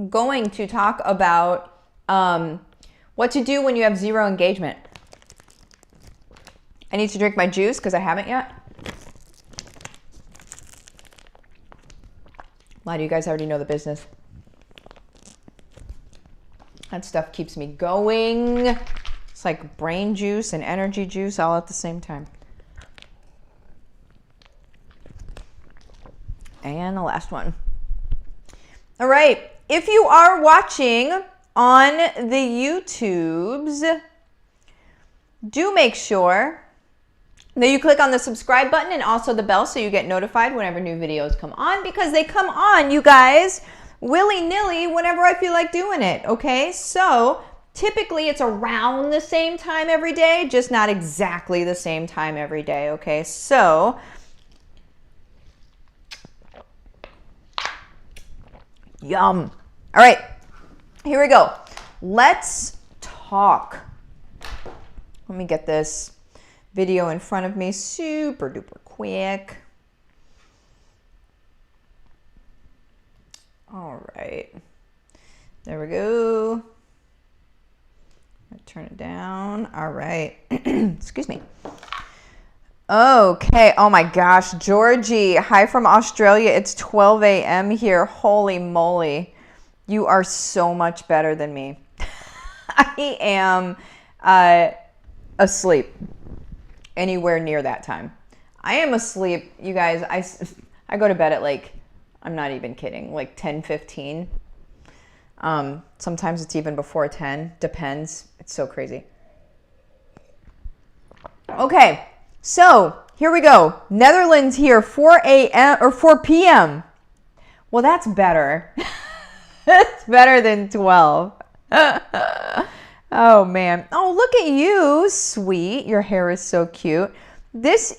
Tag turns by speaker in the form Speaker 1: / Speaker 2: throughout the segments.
Speaker 1: going to talk about what to do when you have zero engagement. I need to drink my juice because I haven't yet. A lot of you guys already know the business. That stuff keeps me going. It's like brain juice and energy juice all at the same time. And the last one. All right. If you are watching on the YouTubes, do make sure that you click on the subscribe button and also the bell so you get notified whenever new videos come on, because they come on, you guys, willy-nilly whenever I feel like doing it, okay? So typically it's around the same time every day, just not exactly the same time every day, okay? So yum. All right, here we go. Let's talk. Let me get this video in front of me super duper quick. All right, there we go. Turn it down. All right, excuse me. Okay, oh my gosh, Georgie, hi from Australia. It's 12 a.m. here. Holy moly, you are so much better than me. I am asleep anywhere near that time. I am asleep, you guys. I go to bed at like, I'm not even kidding, like 10:15. Sometimes it's even before 10, depends. It's so crazy. Okay, so here we go. Netherlands here, 4 a.m. or 4 p.m. Well, that's better. It's better than 12. Oh man. Oh, look at you, sweet. Your hair is so cute. This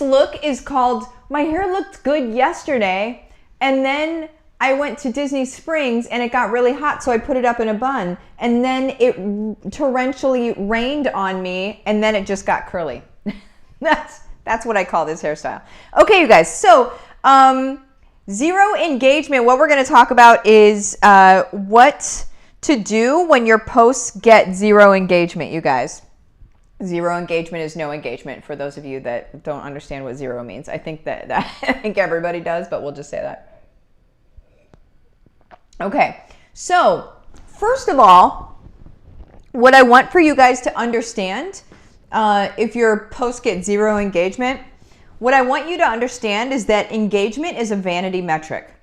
Speaker 1: look is called my hair looked good yesterday, and then I went to Disney Springs and it got really hot, so I put it up in a bun, and then it torrentially rained on me, and then it just got curly. That's what I call this hairstyle. Okay, you guys. So, zero engagement. What we're going to talk about is what to do when your posts get zero engagement, you guys. Zero engagement is no engagement, for those of you that don't understand what zero means. I think that I think everybody does, but we'll just say that. Okay, so first of all, what I want for you guys to understand, if your posts get zero engagement, what I want you to understand is that engagement is a vanity metric,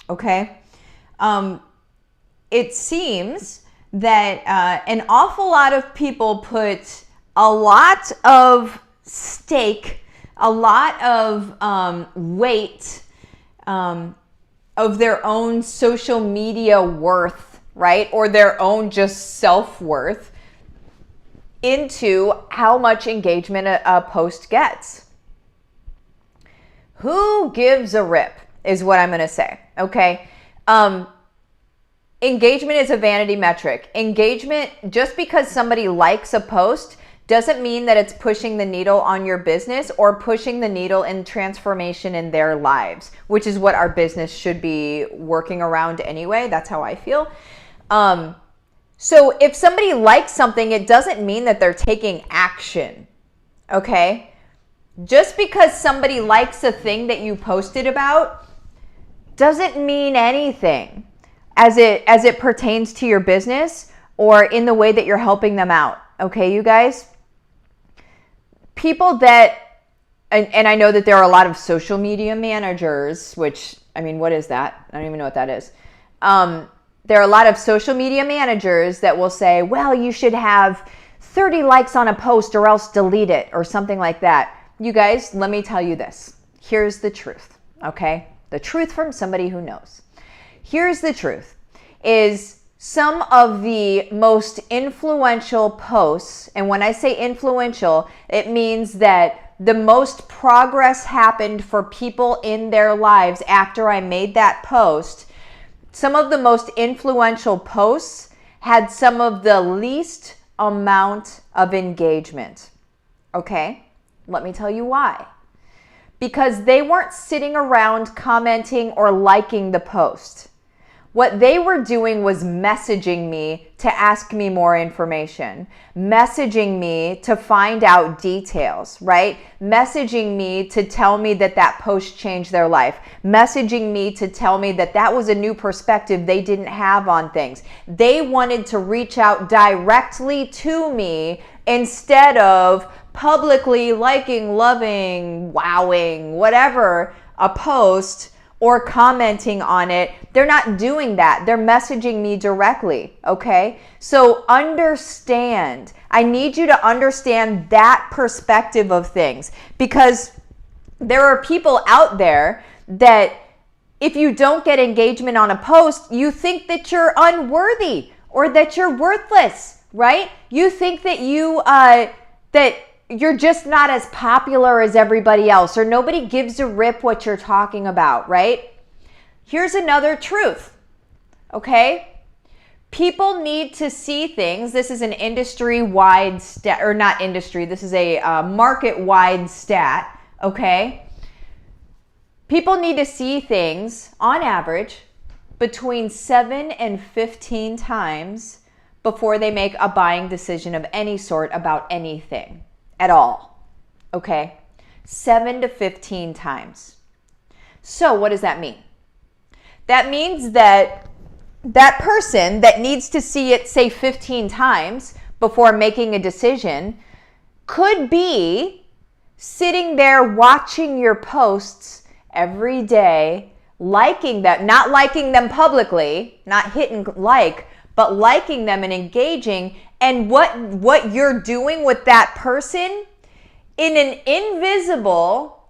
Speaker 1: okay? It seems that an awful lot of people put a lot of stake, a lot of weight of their own social media worth, right? Or their own just self-worth into how much engagement a post gets. Who gives a rip is what I'm going to say, okay? Engagement is a vanity metric. Engagement, just because somebody likes a post, doesn't mean that it's pushing the needle on your business or pushing the needle in transformation in their lives, which is what our business should be working around anyway. That's how I feel. So if somebody likes something, it doesn't mean that they're taking action, okay? Just because somebody likes a thing that you posted about doesn't mean anything as it pertains to your business or in the way that you're helping them out, okay, you guys? People that, and I know that there are a lot of social media managers, which, I mean, what is that? I don't even know what that is. There are a lot of social media managers that will say, well, you should have 30 likes on a post or else delete it or something like that. You guys, let me tell you this. Here's the truth, okay? The truth from somebody who knows. Here's the truth, is some of the most influential posts, and when I say influential, it means that the most progress happened for people in their lives after I made that post. Some of the most influential posts had some of the least amount of engagement. Okay, let me tell you why. because they weren't sitting around commenting or liking the post. What they were doing was messaging me to ask me more information, messaging me to find out details, right? Messaging me to tell me that that post changed their life, messaging me to tell me that that was a new perspective they didn't have on things. They wanted to reach out directly to me instead of publicly liking, loving, wowing, whatever, a post or commenting on it. They're not doing that. They're messaging me directly, okay? So understand. I need you to understand that perspective of things, because there are people out there that if you don't get engagement on a post, you think that you're unworthy or that you're worthless, right? You think that you're just not as popular as everybody else, or nobody gives a rip what you're talking about, right? Here's another truth, okay? People need to see things. This is an industry-wide stat, or not industry, this is a market-wide stat, okay? People need to see things, on average, between 7 and 15 times before they make a buying decision of any sort about anything at all, okay? 7 to 15 times. So what does that mean? That means that that person that needs to see it, say, 15 times before making a decision could be sitting there watching your posts every day, liking them, not liking them publicly, not hitting like, but liking them and engaging. And what you're doing with that person in an invisible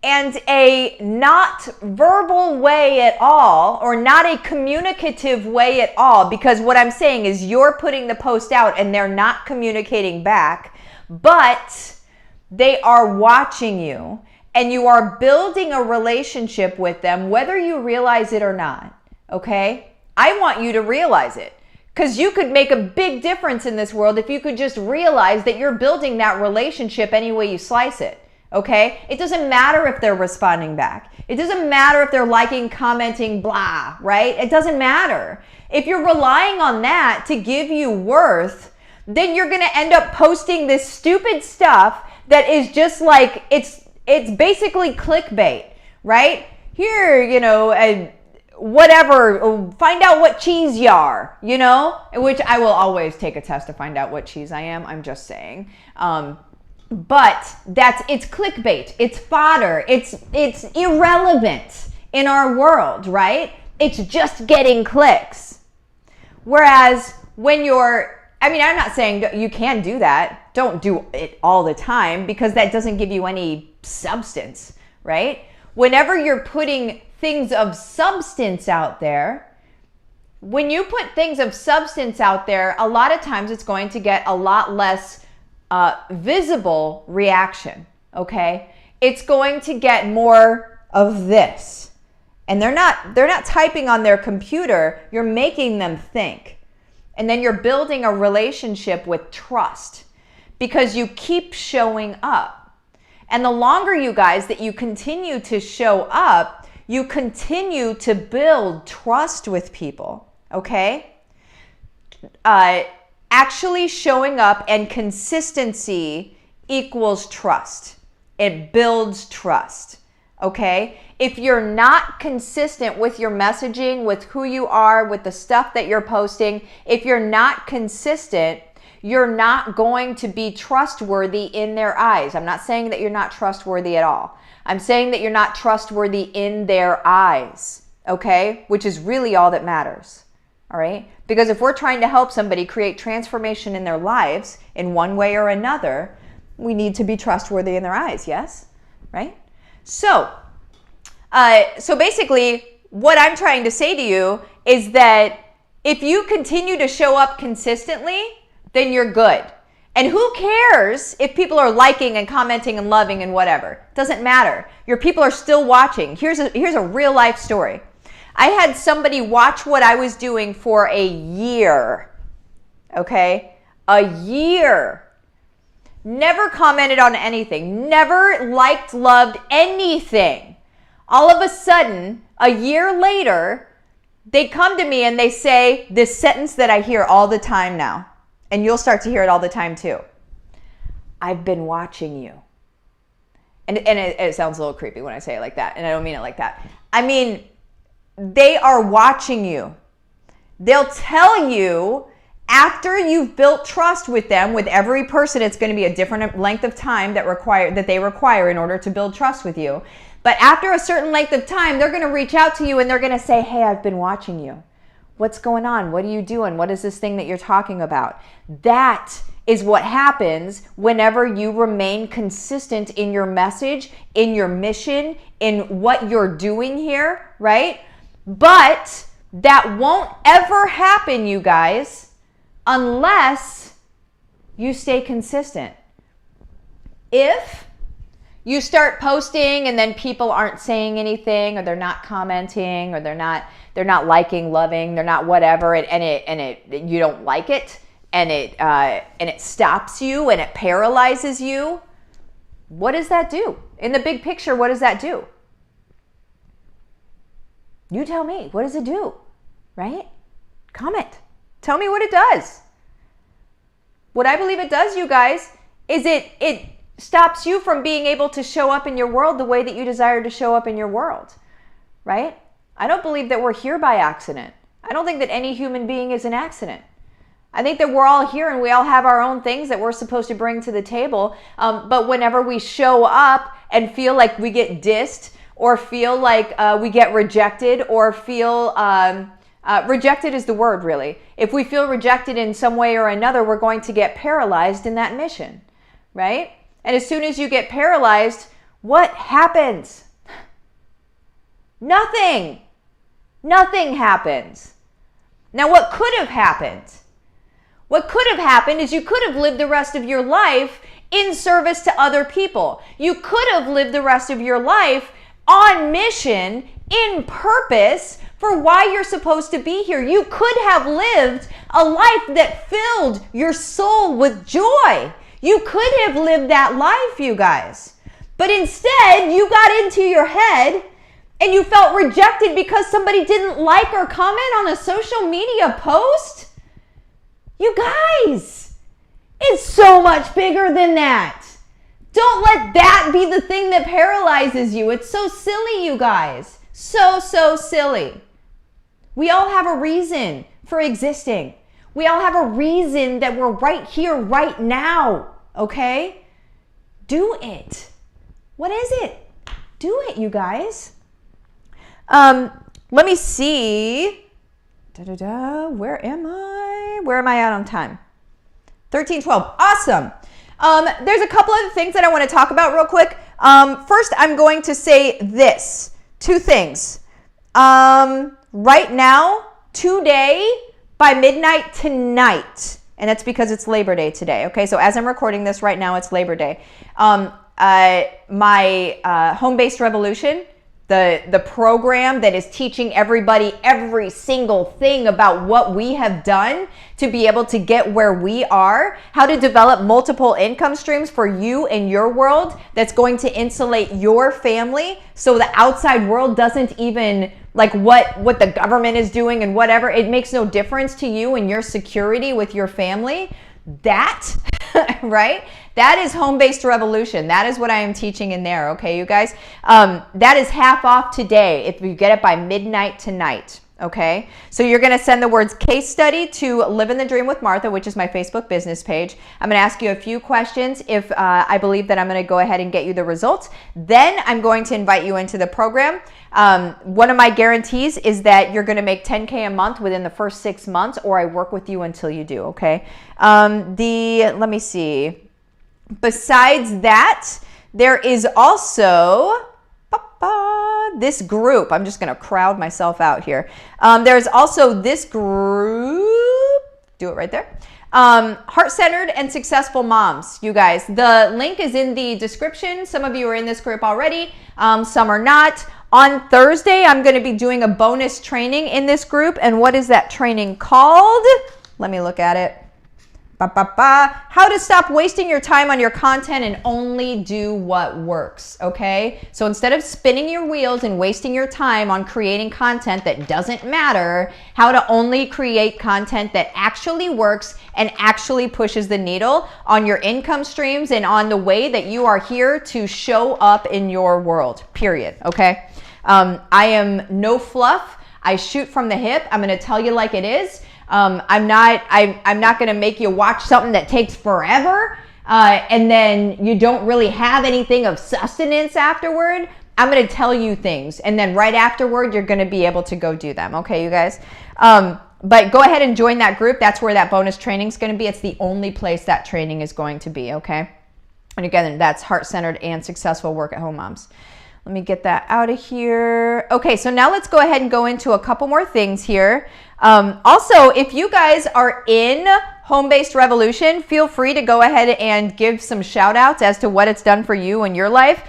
Speaker 1: and a not verbal way at all, or not a communicative way at all, because what I'm saying is you're putting the post out and they're not communicating back, but they are watching you and you are building a relationship with them, whether you realize it or not, okay? I want you to realize it. Because you could make a big difference in this world if you could just realize that you're building that relationship any way you slice it, okay? It doesn't matter if they're responding back. It doesn't matter if they're liking, commenting, blah, right? It doesn't matter. If you're relying on that to give you worth, then you're going to end up posting this stupid stuff that is just like, it's basically clickbait, right? Here, whatever, find out what cheese you are, which I will always take a test to find out what cheese I am. I'm just saying. But it's clickbait. It's fodder. It's irrelevant in our world, right? It's just getting clicks. Whereas when I'm not saying you can do that. Don't do it all the time, because that doesn't give you any substance, right? Whenever you're putting things of substance out there, when you put things of substance out there, a lot of times it's going to get a lot less visible reaction, okay? It's going to get more of this. And they're not typing on their computer, you're making them think. And then you're building a relationship with trust because you keep showing up. And the longer, you guys, that you continue to show up, you continue to build trust with people, okay? Actually showing up and consistency equals trust. It builds trust, okay? If you're not consistent with your messaging, with who you are, with the stuff that you're posting, if you're not consistent, you're not going to be trustworthy in their eyes. I'm not saying that you're not trustworthy at all. I'm saying that you're not trustworthy in their eyes, okay? Which is really all that matters, all right? Because if we're trying to help somebody create transformation in their lives in one way or another, we need to be trustworthy in their eyes, yes? Right? So basically, what I'm trying to say to you is that if you continue to show up consistently, then you're good. And who cares if people are liking and commenting and loving and whatever? Doesn't matter. Your people are still watching. Here's a real life story. I had somebody watch what I was doing for a year. Okay? A year. never commented on anything, never liked, loved anything. All of a sudden, a year later, they come to me and they say this sentence that I hear all the time now, and you'll start to hear it all the time too. I've been watching you. And it sounds a little creepy when I say it like that, and I don't mean it like that. I mean, they are watching you. They'll tell you after you've built trust with them. With every person, it's going to be a different length of time that they require in order to build trust with you. But after a certain length of time, they're going to reach out to you and they're going to say, hey, I've been watching you. What's going on? What are you doing? What is this thing that you're talking about? That is what happens whenever you remain consistent in your message, in your mission, in what you're doing here, right? But that won't ever happen, you guys, unless you stay consistent. If you start posting and then people aren't saying anything, or they're not commenting, or they're not liking, loving, they're not whatever, and you don't like it, and it stops you and it paralyzes you, what does that do? In the big picture, what does that do? You tell me, what does it do? Right? Comment. Tell me what it does. What I believe it does, you guys, is it stops you from being able to show up in your world the way that you desire to show up in your world, right? I don't believe that we're here by accident. I don't think that any human being is an accident. I think that we're all here and we all have our own things that we're supposed to bring to the table. But whenever we show up and feel like we get dissed, or feel like we get rejected, or feel rejected is the word, really. If we feel rejected in some way or another, we're going to get paralyzed in that mission, right? And as soon as you get paralyzed, what happens? Nothing. Nothing happens. Now, what could have happened? What could have happened is you could have lived the rest of your life in service to other people. You could have lived the rest of your life on mission, in purpose, for why you're supposed to be here. You could have lived a life that filled your soul with joy. You could have lived that life, you guys. But instead, you got into your head and you felt rejected because somebody didn't like or comment on a social media post. You guys, it's so much bigger than that. Don't let that be the thing that paralyzes you. It's so silly, you guys. So silly. We all have a reason for existing. We all have a reason that we're right here, right now, okay? Do it. What is it? Do it, you guys. Let me see. Where am I? Where am I at on time? 13:12. Awesome. There's a couple other things that I want to talk about real quick. First, I'm going to say this. Two things. Right now, today, by midnight tonight, and that's because it's Labor Day today, okay? So as I'm recording this right now, it's Labor Day. My home-based revolution, the program that is teaching everybody every single thing about what we have done to be able to get where we are, how to develop multiple income streams for you and your world that's going to insulate your family so the outside world doesn't even, like what the government is doing and whatever, it makes no difference to you and your security with your family. That, right? That is home-based revolution. That is what I am teaching in there, okay, you guys? That is half off today if you get it by midnight tonight, okay? So you're going to send the words case study to Livin the Dream with Martha, which is my Facebook business page. I'm going to ask you a few questions if I believe that I'm going to go ahead and get you the results. Then I'm going to invite you into the program. One of my guarantees is that you're going to make $10K a month within the first 6 months, or I work with you until you do, okay? Let me see. Besides that, there is also this group. I'm just going to crowd myself out here. There's also this group. Do it right there. Heart-centered and successful moms, you guys. The link is in the description. Some of you are in this group already. Some are not. On Thursday, I'm going to be doing a bonus training in this group. And what is that training called? Let me look at it. How to stop wasting your time on your content and only do what works, okay? So instead of spinning your wheels and wasting your time on creating content that doesn't matter, how to only create content that actually works and actually pushes the needle on your income streams and on the way that you are here to show up in your world, period, okay? I am no fluff. I shoot from the hip. I'm gonna tell you like it is. I'm not going to make you watch something that takes forever and then you don't really have anything of sustenance afterward. I'm going to tell you things, and then right afterward, you're going to be able to go do them. Okay, you guys? But go ahead and join that group. That's where that bonus training is going to be. It's the only place that training is going to be, okay? And again, that's heart-centered and successful work at home moms. Let me get that out of here. Okay, so now let's go ahead and go into a couple more things here. Also, if you guys are in Home-Based Revolution, feel free to go ahead and give some shout outs as to what it's done for you in your life.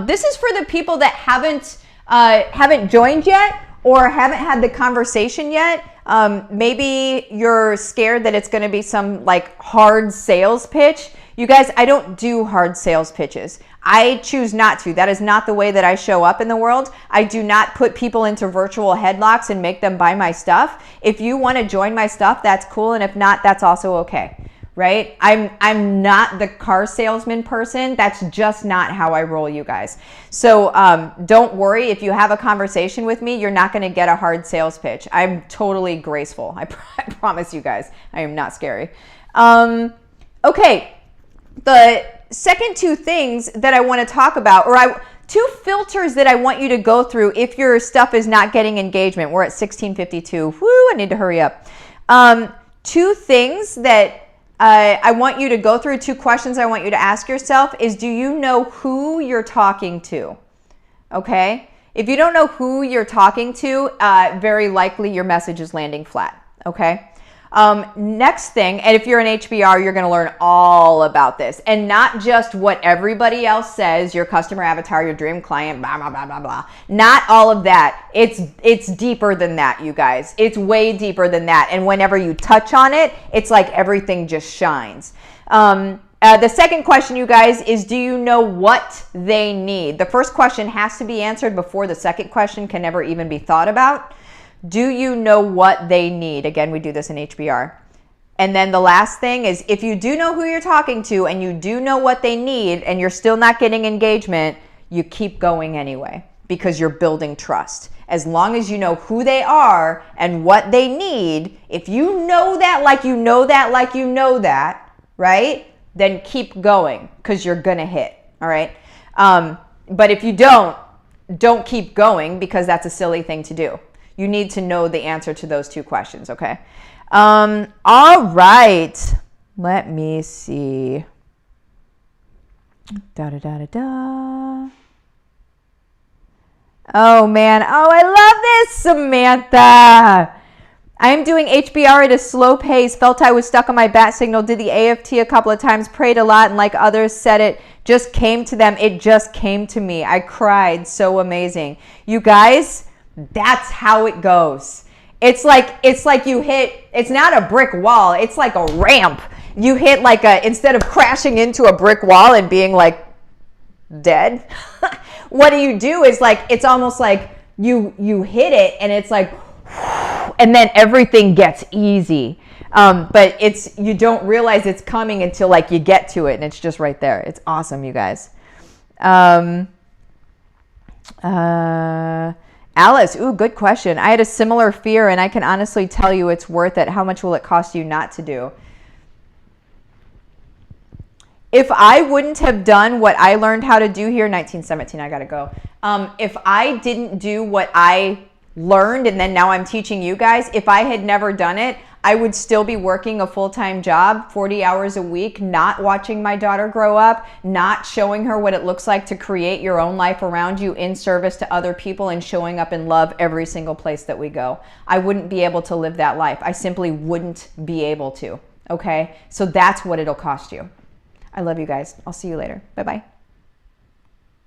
Speaker 1: This is for the people that haven't joined yet or haven't had the conversation yet. Maybe you're scared that it's going to be some like hard sales pitch. You guys, I don't do hard sales pitches. I choose not to. That is not the way that I show up in the world. I do not put people into virtual headlocks and make them buy my stuff. If you want to join my stuff, that's cool. And if not, that's also okay, right? I'm not the car salesman person. That's just not how I roll, you guys. So don't worry. If you have a conversation with me, you're not going to get a hard sales pitch. I'm totally graceful. I promise you guys. I am not scary. Okay. The second two things that I want to talk about, two filters that I want you to go through if your stuff is not getting engagement. We're at 16:52. Woo, I need to hurry up. Two things that I want you to go through, two questions I want you to ask yourself is, do you know who you're talking to? Okay? If you don't know who you're talking to, very likely your message is landing flat. Okay? Next thing, and if you're an HBR, you're going to learn all about this, and not just what everybody else says, your customer avatar, your dream client, blah, blah, blah, blah, blah. Not all of that. It's deeper than that, you guys. It's way deeper than that. And whenever you touch on it, it's like everything just shines. The second question, you guys, is do you know what they need? The first question has to be answered before the second question can never even be thought about. Do you know what they need? Again, we do this in HBR. And then the last thing is, if you do know who you're talking to and you do know what they need and you're still not getting engagement, you keep going anyway because you're building trust. As long as you know who they are and what they need, if you know that like you know that like you know that, right? Then keep going because you're going to hit, all right? But if you don't keep going because that's a silly thing to do. You need to know the answer to those two questions, okay? All right. Let me see. Oh, man. Oh, I love this, Samantha. I'm doing HBR at a slow pace. Felt I was stuck on my bat signal. Did the AFT a couple of times. Prayed a lot. And like others said, it just came to them. It just came to me. I cried. So amazing. You guys... That's how it goes. It's like you hit, it's not a brick wall, it's like a ramp. You hit like instead of crashing into a brick wall and being like dead, what you do is like, it's almost like you hit it and it's like, and then everything gets easy. But you don't realize it's coming until like you get to it and it's just right there. It's awesome, you guys. Alice, ooh, good question. I had a similar fear and I can honestly tell you it's worth it. How much will it cost you not to do? If I wouldn't have done what I learned how to do here, 1917, I gotta go. If I didn't do what I learned and then now I'm teaching you guys, if I had never done it, I would still be working a full-time job, 40 hours a week, not watching my daughter grow up, not showing her what it looks like to create your own life around you in service to other people and showing up in love every single place that we go. I wouldn't be able to live that life. I simply wouldn't be able to, okay? So that's what it'll cost you. I love you guys. I'll see you later. Bye-bye.